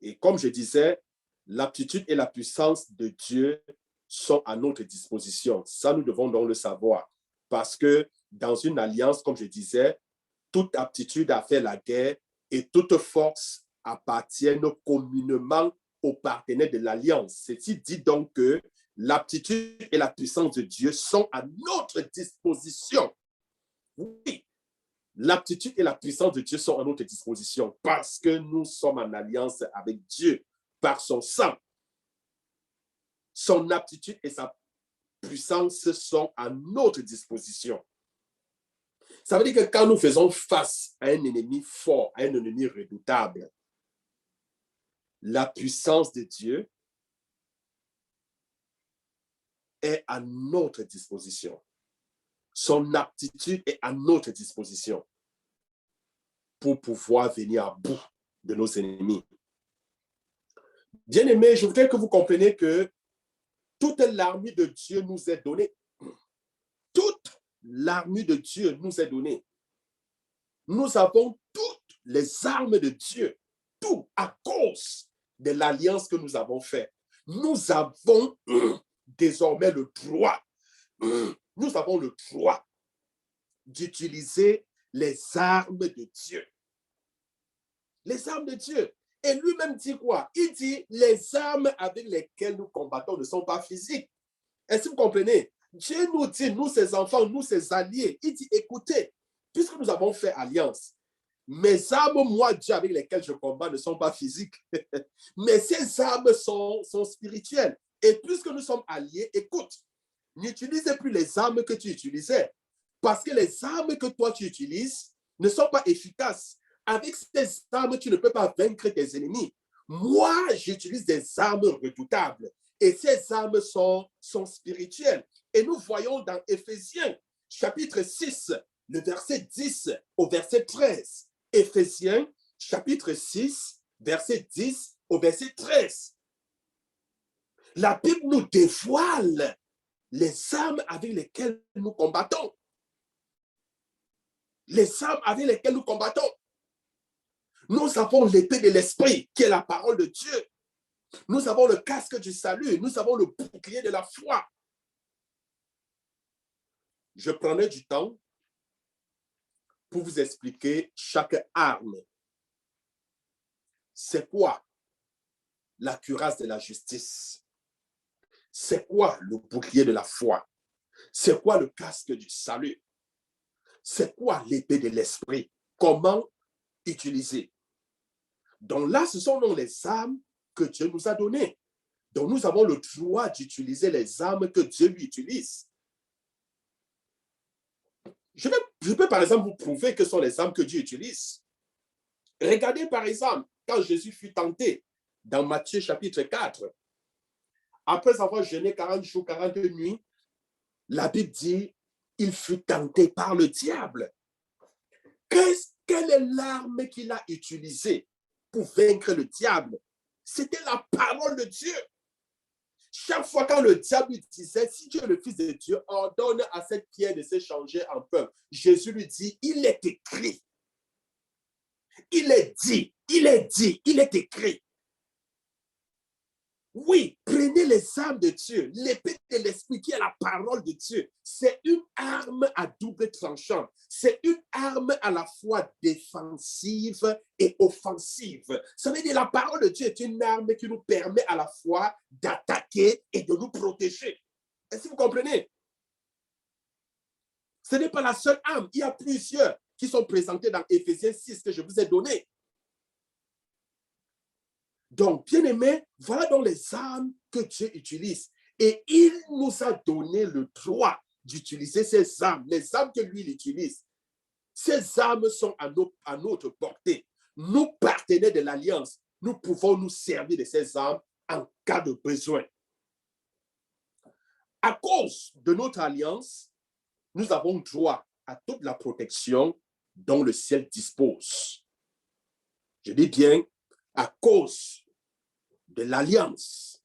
Et comme je disais, l'aptitude et la puissance de Dieu sont à notre disposition. Ça, nous devons donc le savoir. Parce que dans une alliance, comme je disais, toute aptitude à faire la guerre et toute force appartiennent communément aux partenaires de l'alliance. Ceci dit donc que l'aptitude et la puissance de Dieu sont à notre disposition. Oui, l'aptitude et la puissance de Dieu sont à notre disposition parce que nous sommes en alliance avec Dieu par son sang. Son aptitude et sa puissance sont à notre disposition. Ça veut dire que quand nous faisons face à un ennemi fort, à un ennemi redoutable, la puissance de Dieu est à notre disposition. Son aptitude est à notre disposition pour pouvoir venir à bout de nos ennemis. Bien-aimés, je voudrais que vous compreniez que toute l'armure de Dieu nous est donnée. Toute l'armure de Dieu nous est donnée. Nous avons toutes les armes de Dieu, tout à cause de l'alliance que nous avons faite. Nous avons désormais le droit, nous avons le droit d'utiliser les armes de Dieu. Les armes de Dieu. Et lui-même dit quoi? Il dit, les armes avec lesquelles nous combattons ne sont pas physiques. Est-ce que vous comprenez? Dieu nous dit, nous ses enfants, nous ses alliés, il dit, écoutez, puisque nous avons fait alliance, mes armes, moi, Dieu, avec lesquelles je combats ne sont pas physiques, mais ces armes sont spirituelles. Et puisque nous sommes alliés, écoute, n'utilisez plus les armes que tu utilisais, parce que les armes que toi tu utilises ne sont pas efficaces. Avec ces armes, tu ne peux pas vaincre tes ennemis. Moi, j'utilise des armes redoutables. Et ces armes sont spirituelles. Et nous voyons dans Éphésiens, chapitre 6, le verset 10 au verset 13. Éphésiens, chapitre 6, verset 10 au verset 13. La Bible nous dévoile les armes avec lesquelles nous combattons. Les armes avec lesquelles nous combattons. Nous avons l'épée de l'esprit, qui est la parole de Dieu. Nous avons le casque du salut. Nous avons le bouclier de la foi. Je prenais du temps pour vous expliquer chaque arme. C'est quoi la cuirasse de la justice? C'est quoi le bouclier de la foi? C'est quoi le casque du salut? C'est quoi l'épée de l'esprit? Comment utiliser? Donc là, ce sont donc les armes que Dieu nous a données. Donc nous avons le droit d'utiliser les armes que Dieu lui utilise. Je peux par exemple vous prouver que ce sont les armes que Dieu utilise. Regardez par exemple, quand Jésus fut tenté dans Matthieu chapitre 4, après avoir jeûné 40 jours, 40 nuits, la Bible dit, il fut tenté par le diable. Quelle est l'arme qu'il a utilisée pour vaincre le diable? C'était la parole de Dieu. Chaque fois quand le diable disait, si tu es le Fils de Dieu, ordonne à cette pierre de se changer en pain. Jésus lui dit, il est écrit. Il est dit, il est dit, il est écrit. Oui, prenez les armes de Dieu, l'épée de l'esprit qui est la parole de Dieu. C'est une arme à double tranchant. C'est une arme à la fois défensive et offensive. Ça veut dire la parole de Dieu est une arme qui nous permet à la fois d'attaquer et de nous protéger. Est-ce que vous comprenez? Ce n'est pas la seule arme. Il y a plusieurs qui sont présentées dans Éphésiens 6 que je vous ai donné. Donc, bien aimé, voilà donc les armes que Dieu utilise. Et il nous a donné le droit d'utiliser ces armes, les armes que lui il utilise. Ces armes sont à notre portée. Nous, partenaires de l'Alliance, nous pouvons nous servir de ces armes en cas de besoin. À cause de notre alliance, nous avons droit à toute la protection dont le ciel dispose. Je dis bien, à cause de l'alliance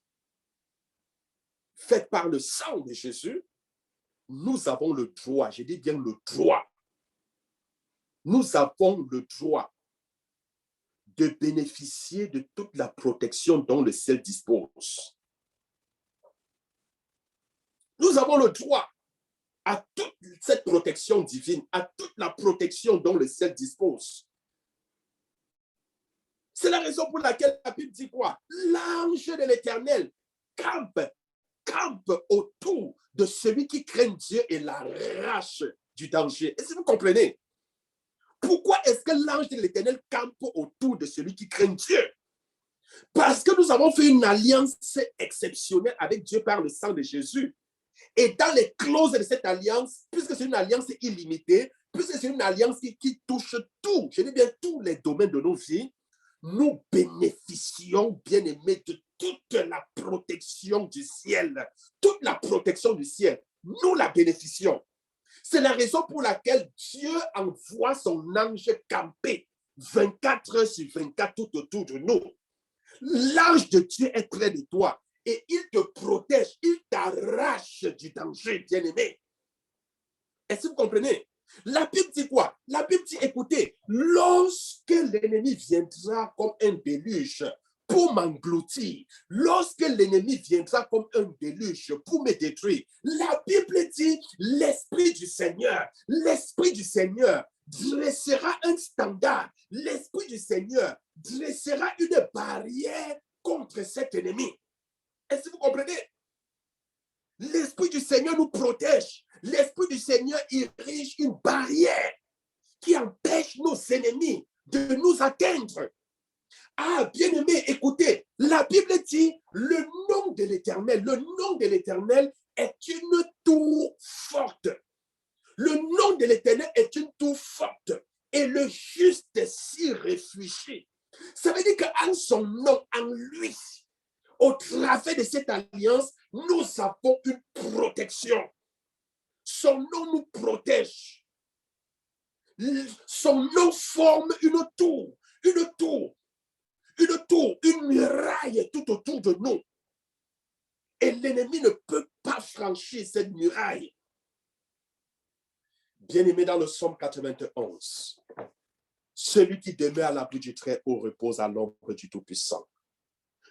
faite par le sang de Jésus, nous avons le droit, je dis bien le droit, nous avons le droit de bénéficier de toute la protection dont le ciel dispose. Nous avons le droit à toute cette protection divine, à toute la protection dont le ciel dispose. C'est la raison pour laquelle la Bible dit quoi? L'ange de l'Éternel campe autour de celui qui craint Dieu et l'arrache du danger. Est-ce que vous comprenez? Pourquoi est-ce que l'ange de l'Éternel campe autour de celui qui craint Dieu? Parce que nous avons fait une alliance exceptionnelle avec Dieu par le sang de Jésus. Et dans les clauses de cette alliance, puisque c'est une alliance illimitée, puisque c'est une alliance qui touche tout, je dis bien tous les domaines de nos vies, nous bénéficions, bien aimés, de toute la protection du ciel. Toute la protection du ciel, nous la bénéficions. C'est la raison pour laquelle Dieu envoie son ange camper 24 heures sur 24 tout autour de nous. L'ange de Dieu est près de toi et il te protège, il t'arrache du danger, bien-aimé. Est-ce que vous comprenez? La Bible dit quoi? La Bible dit, écoutez, lorsque l'ennemi viendra comme un déluge pour m'engloutir, lorsque l'ennemi viendra comme un déluge pour me détruire, la Bible dit, l'Esprit du Seigneur dressera un standard. L'Esprit du Seigneur dressera une barrière contre cet ennemi. Est-ce que vous comprenez? L'Esprit du Seigneur nous protège. L'Esprit du Seigneur érige une barrière qui empêche nos ennemis de nous atteindre. Ah, bien-aimés, écoutez, la Bible dit le nom de l'Éternel est une tour forte. Le nom de l'Éternel est une tour forte et le juste s'y réfugie. Ça veut dire qu'en son nom, en lui, au travers de cette alliance, nous avons une protection. Son nom nous protège. Son nom forme une tour, une muraille tout autour de nous. Et l'ennemi ne peut pas franchir cette muraille. Bien-aimé, dans le psaume 91, celui qui demeure à l'abri du Très-Haut repose à l'ombre du Tout-Puissant.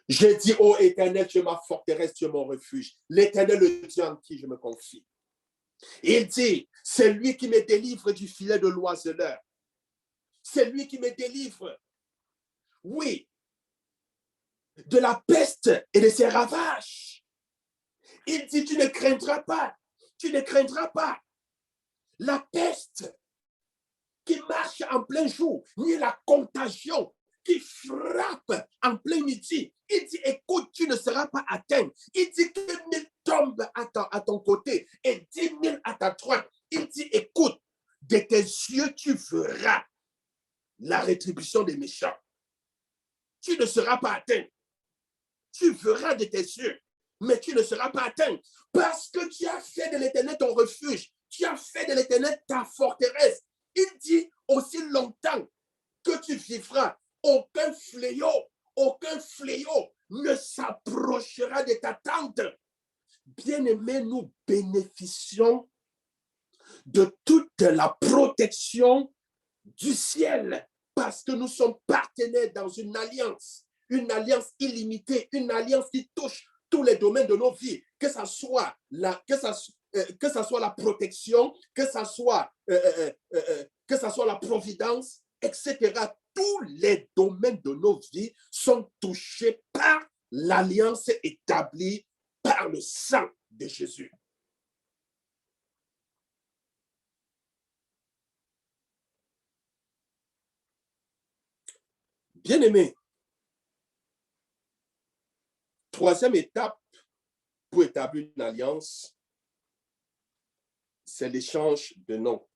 Je dis, ô Éternel, tu es ma forteresse, tu es mon refuge. L'Éternel, le Dieu en qui je me confie. Il dit, c'est lui qui me délivre du filet de l'oiseleur. C'est lui qui me délivre, oui, de la peste et de ses ravages. Il dit, tu ne craindras pas la peste qui marche en plein jour, ni la contagion qui frappe en plein midi. Il dit, écoute, tu ne seras pas atteint. Il dit que 1000 tombent à ton côté et 10 000 à ta droite. Il dit, écoute, de tes yeux, tu verras la rétribution des méchants. Tu ne seras pas atteint. Tu verras de tes yeux, mais tu ne seras pas atteint parce que tu as fait de l'Éternel ton refuge. Tu as fait de l'Éternel ta forteresse. Il dit aussi longtemps que tu vivras, aucun fléau ne s'approchera de ta tente. Bien-aimés, nous bénéficions de toute la protection du ciel parce que nous sommes partenaires dans une alliance illimitée, une alliance qui touche tous les domaines de nos vies, que ça soit la protection, que ça soit la providence, etc. Tous les domaines de nos vies sont touchés par l'alliance établie par le sang de Jésus. Bien-aimés, troisième étape pour établir une alliance, c'est l'échange de noms.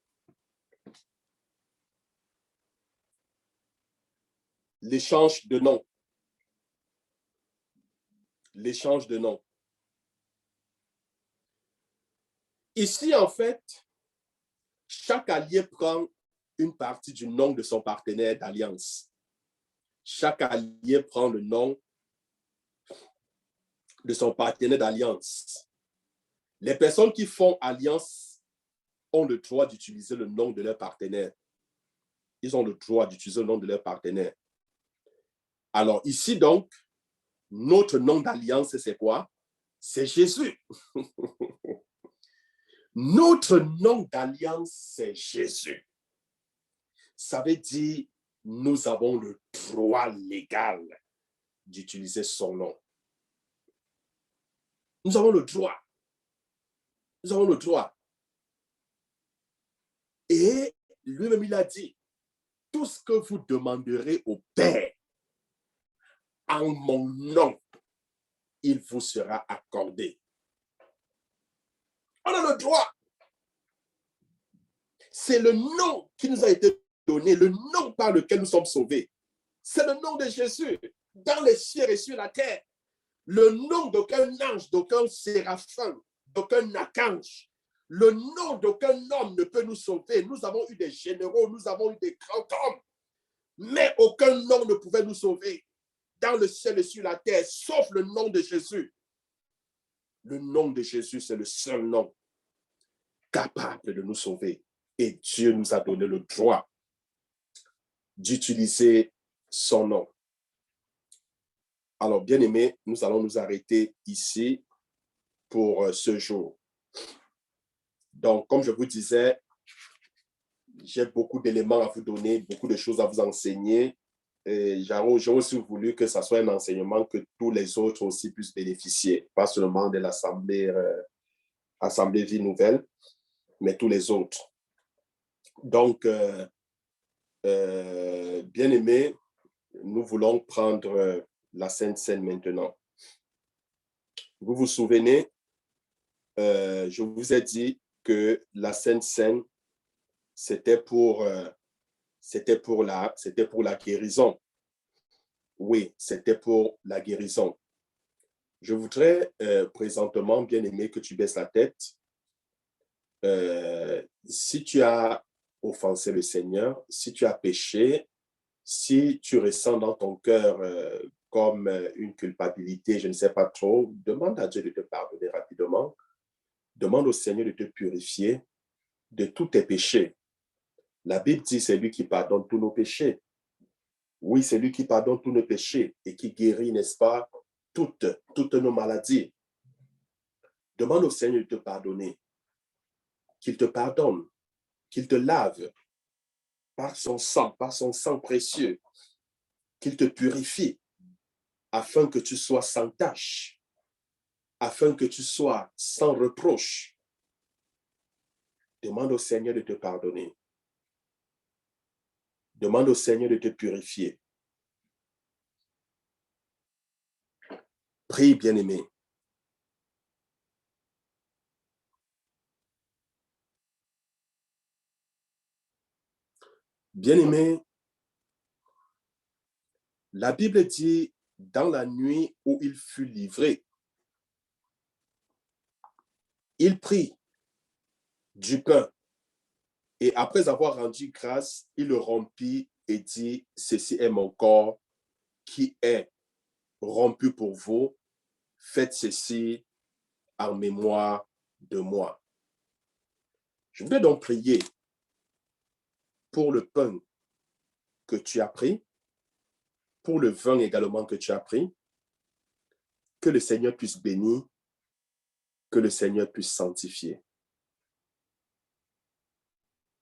L'échange de noms. L'échange de noms. Ici, en fait, chaque allié prend une partie du nom de son partenaire d'alliance. Chaque allié prend le nom de son partenaire d'alliance. Les personnes qui font alliance ont le droit d'utiliser le nom de leur partenaire. Ils ont le droit d'utiliser le nom de leur partenaire. Alors ici donc, notre nom d'alliance, c'est quoi? C'est Jésus. Notre nom d'alliance, c'est Jésus. Ça veut dire, nous avons le droit légal d'utiliser son nom. Nous avons le droit. Nous avons le droit. Et lui-même, il a dit, tout ce que vous demanderez au Père en mon nom, il vous sera accordé. On a le droit. C'est le nom qui nous a été donné, le nom par lequel nous sommes sauvés. C'est le nom de Jésus, dans les cieux et sur la terre. Le nom d'aucun ange, d'aucun séraphin, d'aucun archange. Le nom d'aucun homme ne peut nous sauver. Nous avons eu des généraux, nous avons eu des grands hommes, mais aucun nom ne pouvait nous sauver dans le ciel et sur la terre, sauf le nom de Jésus. Le nom de Jésus, c'est le seul nom capable de nous sauver. Et Dieu nous a donné le droit d'utiliser son nom. Alors, bien aimés, nous allons nous arrêter ici pour ce jour. Donc, comme je vous disais, j'ai beaucoup d'éléments à vous donner, beaucoup de choses à vous enseigner. J'aurais aussi voulu que ça soit un enseignement que tous les autres aussi puissent bénéficier, pas seulement de l'Assemblée Assemblée Vie Nouvelle, mais tous les autres. Donc, bien aimé, nous voulons prendre la Sainte Seine maintenant. Vous vous souvenez, je vous ai dit que la Sainte Seine, c'était pour la guérison. Oui, c'était pour la guérison. Je voudrais présentement, bien aimé, que tu baisses la tête. Si tu as offensé le Seigneur, si tu as péché, si tu ressens dans ton cœur comme une culpabilité, je ne sais pas trop, demande à Dieu de te pardonner rapidement. Demande au Seigneur de te purifier de tous tes péchés. La Bible dit, c'est lui qui pardonne tous nos péchés. Oui, c'est lui qui pardonne tous nos péchés et qui guérit, n'est-ce pas, toutes nos maladies. Demande au Seigneur de te pardonner, qu'il te pardonne, qu'il te lave par son sang précieux, qu'il te purifie, afin que tu sois sans tache, afin que tu sois sans reproche. Demande au Seigneur de te pardonner. Demande au Seigneur de te purifier. Prie, bien-aimé. Bien-aimé, la Bible dit, dans la nuit où il fut livré, il prit du pain et après avoir rendu grâce, il le rompit et dit, ceci est mon corps qui est rompu pour vous. Faites ceci en mémoire de moi. Je voudrais donc prier pour le pain que tu as pris, pour le vin également que tu as pris, que le Seigneur puisse bénir, que le Seigneur puisse sanctifier.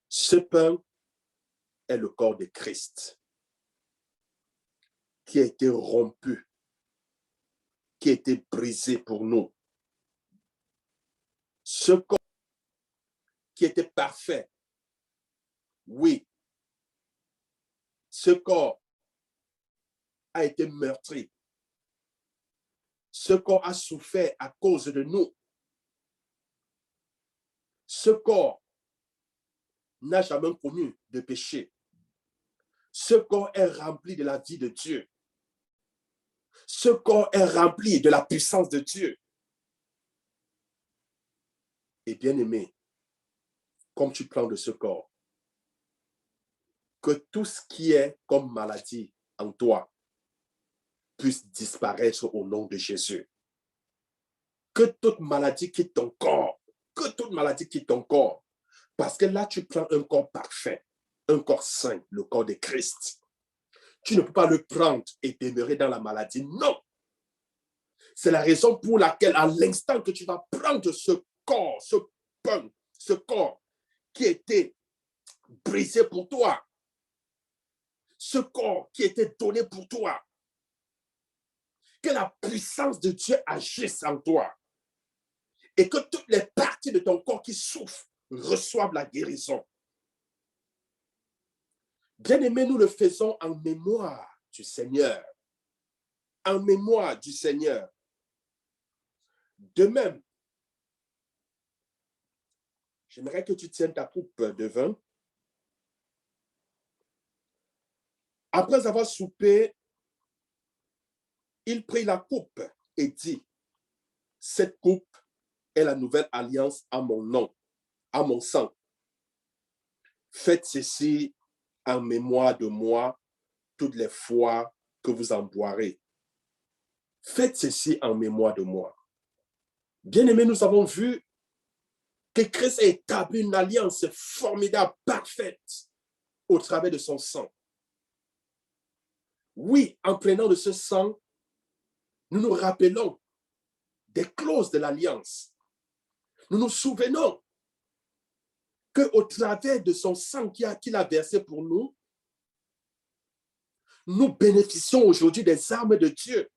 Ce pain est le corps de Christ qui a été rompu, qui a été brisé pour nous. Ce corps qui était parfait, oui, ce corps a été meurtri. Ce corps a souffert à cause de nous. Ce corps n'a jamais connu de péché. Ce corps est rempli de la vie de Dieu. Ce corps est rempli de la puissance de Dieu. Et bien aimé, comme tu prends de ce corps, que tout ce qui est comme maladie en toi puisse disparaître au nom de Jésus. Que toute maladie quitte ton corps. Que toute maladie quitte ton corps. Parce que là, tu prends un corps parfait, un corps sain, le corps de Christ. Tu ne peux pas le prendre et demeurer dans la maladie. Non. C'est la raison pour laquelle, à l'instant que tu vas prendre ce corps, ce pain, ce corps qui était brisé pour toi, ce corps qui était donné pour toi, que la puissance de Dieu agisse en toi et que toutes les parties de ton corps qui souffrent reçoivent la guérison. Bien-aimés, nous le faisons en mémoire du Seigneur. En mémoire du Seigneur. De même, j'aimerais que tu tiennes ta coupe de vin. Après avoir soupé, il prit la coupe et dit, cette coupe est la nouvelle alliance à mon nom, à mon sang. Faites ceci en mémoire de moi toutes les fois que vous en boirez. Faites ceci en mémoire de moi. Bien-aimés, nous avons vu que Christ a établi une alliance formidable, parfaite, au travers de son sang. Oui, en prenant de ce sang, nous nous rappelons des clauses de l'alliance. Nous nous souvenons qu'au travers de son sang qu'il a versé pour nous, nous bénéficions aujourd'hui des armes de Dieu.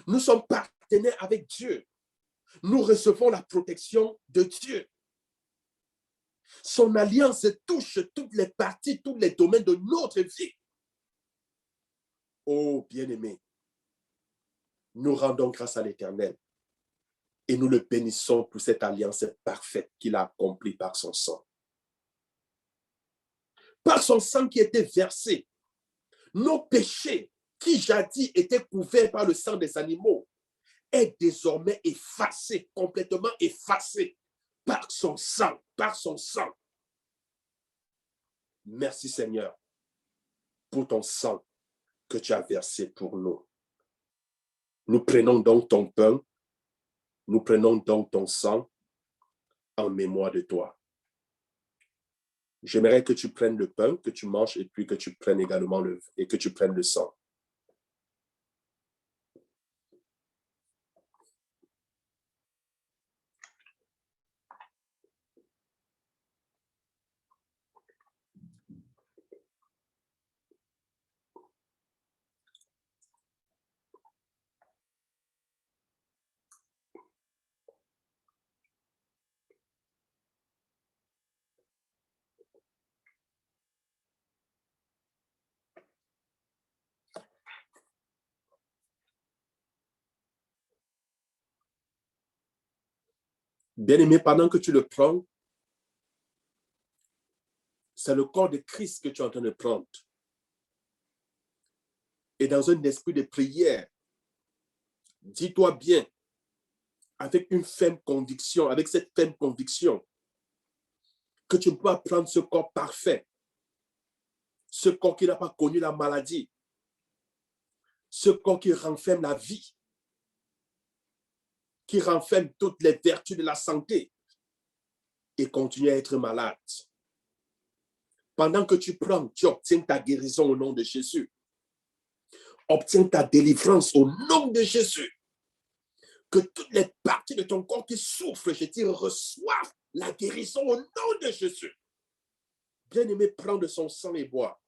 Nous sommes partenaires avec Dieu. Nous recevons la protection de Dieu. Son alliance touche toutes les parties, tous les domaines de notre vie. Oh, bien-aimé, nous rendons grâce à l'Éternel et nous le bénissons pour cette alliance parfaite qu'il a accomplie par son sang. Par son sang qui était versé, nos péchés qui jadis étaient couverts par le sang des animaux est désormais effacé, complètement effacé par son sang, par son sang. Merci Seigneur pour ton sang que tu as versé pour nous. Nous prenons donc ton pain, nous prenons donc ton sang en mémoire de toi. J'aimerais que tu prennes le pain, que tu manges et puis que tu prennes également et que tu prennes le sang. Bien-aimé, pendant que tu le prends, c'est le corps de Christ que tu es en train de prendre. Et dans un esprit de prière, dis-toi bien, avec une ferme conviction, avec cette ferme conviction, que tu ne peux pas prendre ce corps parfait, ce corps qui n'a pas connu la maladie, ce corps qui renferme la vie, qui renferme toutes les vertus de la santé et continue à être malade. Pendant que tu prends, tu obtiens ta guérison au nom de Jésus. Obtiens ta délivrance au nom de Jésus. Que toutes les parties de ton corps qui souffrent, je dis, reçoivent la guérison au nom de Jésus. Bien-aimé, prends de son sang et bois.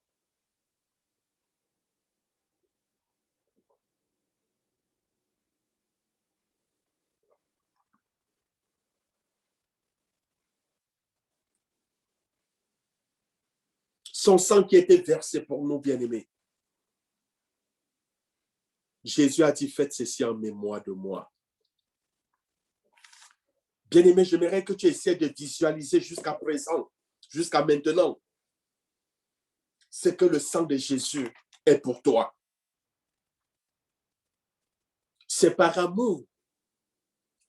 Son sang qui a été versé pour nous, bien-aimés. Jésus a dit, faites ceci en mémoire de moi. Bien-aimé, j'aimerais que tu essaies de visualiser jusqu'à présent, jusqu'à maintenant, ce que le sang de Jésus est pour toi. C'est par amour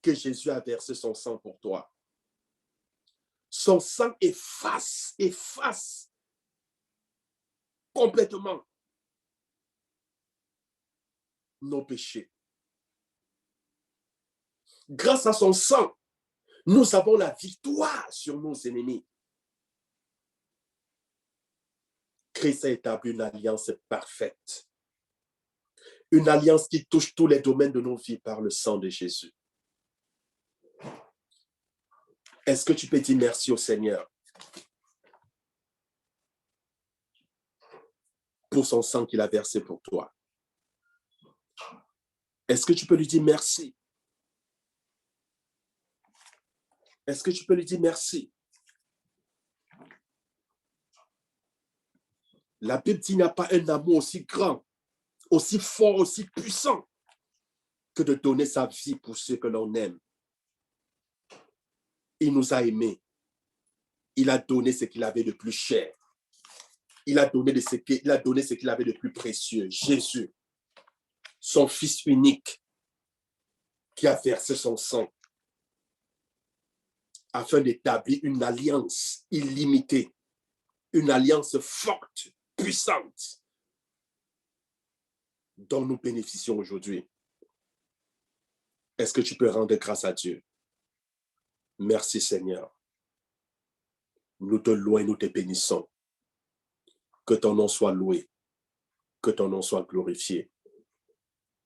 que Jésus a versé son sang pour toi. Son sang efface complètement nos péchés. Grâce à son sang, nous avons la victoire sur nos ennemis. Christ a établi une alliance parfaite. Une alliance qui touche tous les domaines de nos vies par le sang de Jésus. Est-ce que tu peux dire merci au Seigneur pour son sang qu'il a versé pour toi? Est-ce que tu peux lui dire merci? Est-ce que tu peux lui dire merci? La Bible dit qu'il n'y a pas un amour aussi grand, aussi fort, aussi puissant que de donner sa vie pour ceux que l'on aime. Il nous a aimés. Il a donné ce qu'il avait de plus cher. Il a donné ce qu'il avait de plus précieux. Jésus, son Fils unique, qui a versé son sang afin d'établir une alliance illimitée, une alliance forte, puissante, dont nous bénéficions aujourd'hui. Est-ce que tu peux rendre grâce à Dieu? Merci Seigneur. Nous te louons et nous te bénissons. Que ton nom soit loué, que ton nom soit glorifié.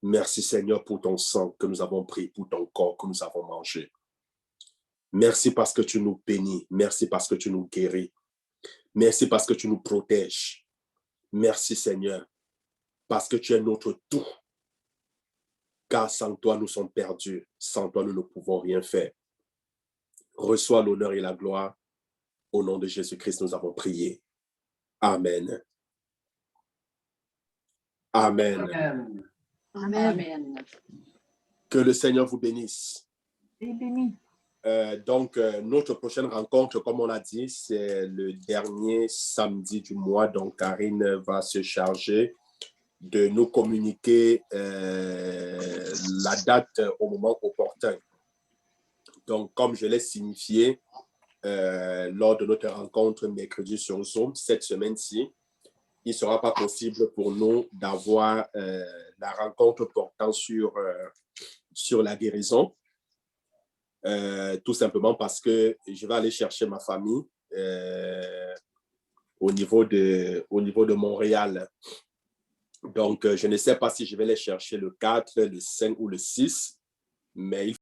Merci Seigneur pour ton sang que nous avons pris, pour ton corps que nous avons mangé. Merci parce que tu nous bénis. Merci parce que tu nous guéris. Merci parce que tu nous protèges. Merci Seigneur, parce que tu es notre tout. Car sans toi, nous sommes perdus. Sans toi, nous ne pouvons rien faire. Reçois l'honneur et la gloire. Au nom de Jésus-Christ, nous avons prié. Amen. Amen. Amen. Amen. Que le Seigneur vous bénisse. Et béni. Donc, notre prochaine rencontre, comme on l'a dit, c'est le dernier samedi du mois. Donc, Karine va se charger de nous communiquer la date au moment opportun. Donc, comme je l'ai signifié lors de notre rencontre mercredi sur Zoom, cette semaine-ci, il ne sera pas possible pour nous d'avoir la rencontre portant sur la guérison. Tout simplement parce que je vais aller chercher ma famille au niveau de Montréal. Donc, je ne sais pas si je vais les chercher le 4, le 5 ou le 6, mais il